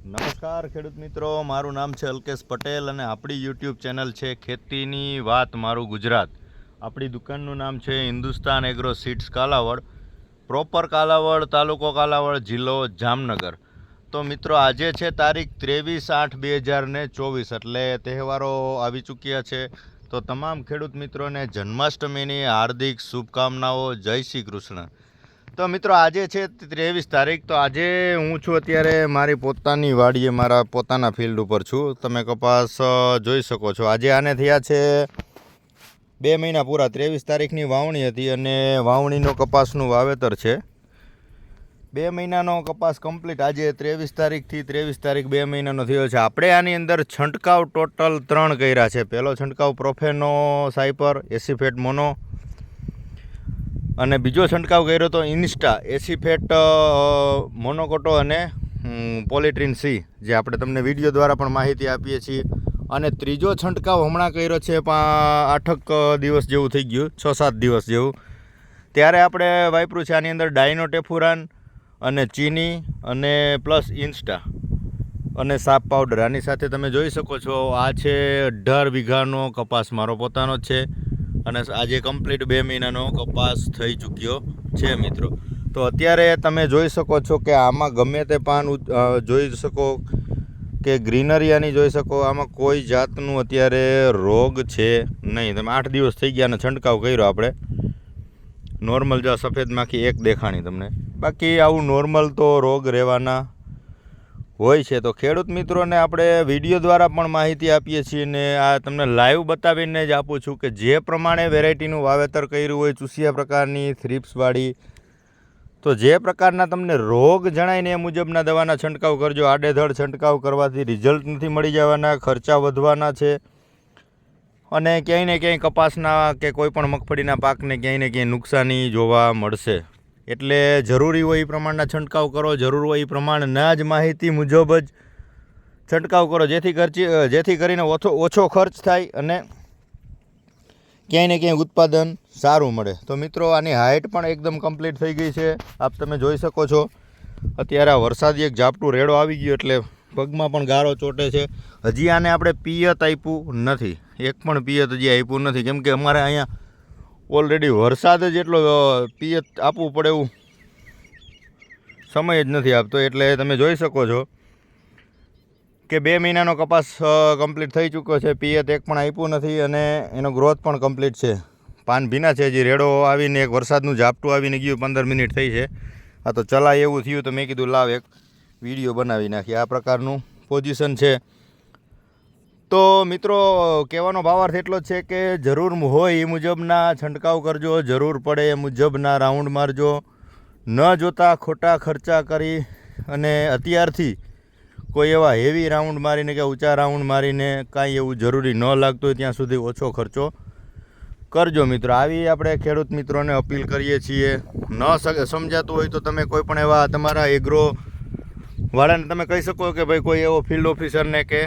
નમસ્કાર ખેડૂત મિત્રો, મારું નામ છે અલ્કેશ પટેલ અને આપણી યુટ્યુબ ચેનલ છે ખેતીની વાત મારું ગુજરાત. આપણી દુકાનનું નામ છે Hindustan agro seeds Kalavad, proper Kalavad, તાલુકો કાલાવડ, જિલ્લો જામનગર. તો મિત્રો આજે છે તારીખ 23/8/2024, એટલે તહેવારો આવી ચૂક્યા છે. તો તમામ ખેડૂત મિત્રોને જન્માષ્ટમીની હાર્દિક શુભકામનાઓ. જય શ્રી કૃષ્ણ. તો મિત્રો આજે છે 23 તારીખ. તો આજે હું છું અત્યારે મારી પોતાની વાડીએ, મારા પોતાના ફિલ્ડ ઉપર છું. તમે કપાસ જોઈ શકો છો. આજે આને થયા છે 2 મહિના પૂરા. 23 તારીખની વાવણી હતી અને વાવણીનો કપાસનું વાવેતર છે. 2 મહિનાનો કપાસ કમ્પ્લીટ. આજે 23 તારીખથી 23 તારીખ 2 મહિનાનો થયો છે. આપણે આની અંદર છંટકાવ ટોટલ 3 કર્યા છે. પહેલો છંટકાવ પ્રોફેનો સાયપર 80 ફેટ મોનો, અને બીજો છંટકાવ કર્યો તો ઇન્સ્ટા 80 ફેટ મોનોકોટો અને પોલિટ્રીન સી, જે આપણે તમને વિડીયો દ્વારા પણ માહિતી આપીએ છીએ. અને ત્રીજો છંટકાવ હમણાં કર્યો છે 8 દિવસ જેવું થઈ ગયું, 6-7 દિવસ જેવું. ત્યારે આપણે વાપર્યું છે આની અંદર ડાયનોટેફુરાન અને ચીની અને પ્લસ ઇન્સ્ટા અને સાપ પાવડર. આની સાથે તમે જોઈ શકો છો આ છે 18 વીઘાનો કપાસ મારો પોતાનો જ છે. અને આજે કમ્પ્લીટ 2 મહિનાનો કપાસ થઈ ચૂક્યો છે મિત્રો. તો અત્યારે તમે જોઈ શકો છો કે આમાં ગમે તે પાન જોઈ શકો કે ગ્રીનરી આની જોઈ શકો. આમાં કોઈ જાતનું અત્યારે રોગ છે નહીં. તમે 8 દિવસ થઈ ગયા અને છંટકાવ કર્યો આપણે. નોર્મલ જો સફેદ માખી એક દેખાણી તમને, બાકી આવું નોર્મલ તો રોગ રહેવાના હોય છે. તો ખેડૂત મિત્રોને આપણે વિડીયો દ્વારા પણ માહિતી આપીએ છીએ ને આ તમને લાઈવ બતાવીને જ આપું છું કે જે પ્રમાણે વેરાયટીનું વાવેતર કર્યું હોય, ચૂસિયા પ્રકારની, થ્રીપ્સવાળી, તો જે પ્રકારના તમને રોગ જણાય ને એ મુજબના દવાના છંટકાવ કરજો. આડેધડ છંટકાવ કરવાથી રિઝલ્ટ નથી મળી જવાના, ખર્ચા વધવાના છે અને ક્યાંય ને ક્યાંય કપાસના કે કોઈ પણ મગફળીના પાકને ક્યાંય ને ક્યાંય નુકસાની જોવા મળશે. એટલે જરૂરી હોય એ પ્રમાણના છંટકાવ કરો, જરૂર હોય એ પ્રમાણના જ માહિતી મુજબ જ છંટકાવ કરો, જેથી કરીને ઓછો ખર્ચ થાય અને ક્યાંય ને ક્યાંય ઉત્પાદન સારું મળે. તો મિત્રો આની હાઇટ પણ એકદમ કમ્પ્લીટ થઈ ગઈ છે. આપ તમે જોઈ શકો છો. અત્યારે આ વરસાદી એક ઝાપટું રેડો આવી ગયો એટલે પગમાં પણ ગારો ચોટે છે. હજી આને આપણે પિયત આપ્યું નથી, એક પણ પિયત હજી આપ્યું નથી, કેમ કે અમારે અહીંયા ઓલરેડી વરસાદ જ એટલો પિયત આપવું પડે એવું સમય જ નથી આપતો. એટલે તમે જોઈ શકો છો કે 2 મહિનાનો કપાસ કમ્પ્લીટ થઈ ચૂક્યો છે. પિયત એક પણ આપ્યું નથી અને એનો ગ્રોથ પણ કમ્પ્લીટ છે. પાન ભીના છે. હજી રેડો આવીને એક વરસાદનું ઝાપટું આવીને ગયું, 15 મિનિટ થઈ છે. આ તો ચલાય એવું થયું તો મેં કીધું લાવ એક વિડીયો બનાવી નાખીએ. આ પ્રકારનું પોઝિશન છે. તો મિત્રો કહેવાનો ભાવાર્થ એટલો જ છે કે જરૂર હોય એ મુજબના છંટકાવ કરજો, જરૂર પડે એ મુજબના રાઉન્ડ મારજો. ન જોતા ખોટા ખર્ચા કરી અને અત્યારથી કોઈ એવા હેવી રાઉન્ડ મારીને કે ઊંચા રાઉન્ડ મારીને કાંઈ એવું જરૂરી ન લાગતું હોય ત્યાં સુધી ઓછો ખર્ચો કરજો મિત્રો. આવી આપણે ખેડૂત મિત્રોને અપીલ કરીએ છીએ. ન સમજાતું હોય તો તમે કોઈ પણ એવા તમારા એગ્રો વાળાને તમે કહી શકો કે ભાઈ કોઈ એવો ફિલ્ડ ઓફિસરને કે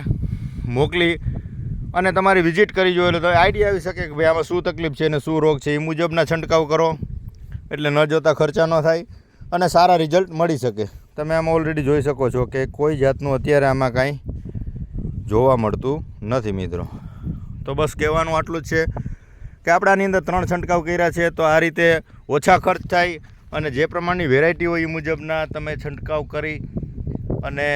મોકલી અને તમારી વિઝિટ કરી જોઈએ, એટલે તો આઈડિયા આવી શકે કે ભાઈ આમાં શું તકલીફ છે અને શું રોગ છે. એ મુજબના છંટકાવ કરો એટલે ન જોતા ખર્ચા ન થાય અને સારા રિઝલ્ટ મળી શકે. તમે આમાં ઓલરેડી જોઈ શકો છો કે કોઈ જાતનું અત્યારે આમાં કાંઈ જોવા મળતું નથી મિત્રો. તો બસ કહેવાનું આટલું જ છે કે આપણે આની અંદર 3 છંટકાવ કર્યા છે. તો આ રીતે ઓછા ખર્ચ થાય અને જે પ્રમાણની વેરાયટી હોય એ મુજબના તમે છંટકાવ કરી અને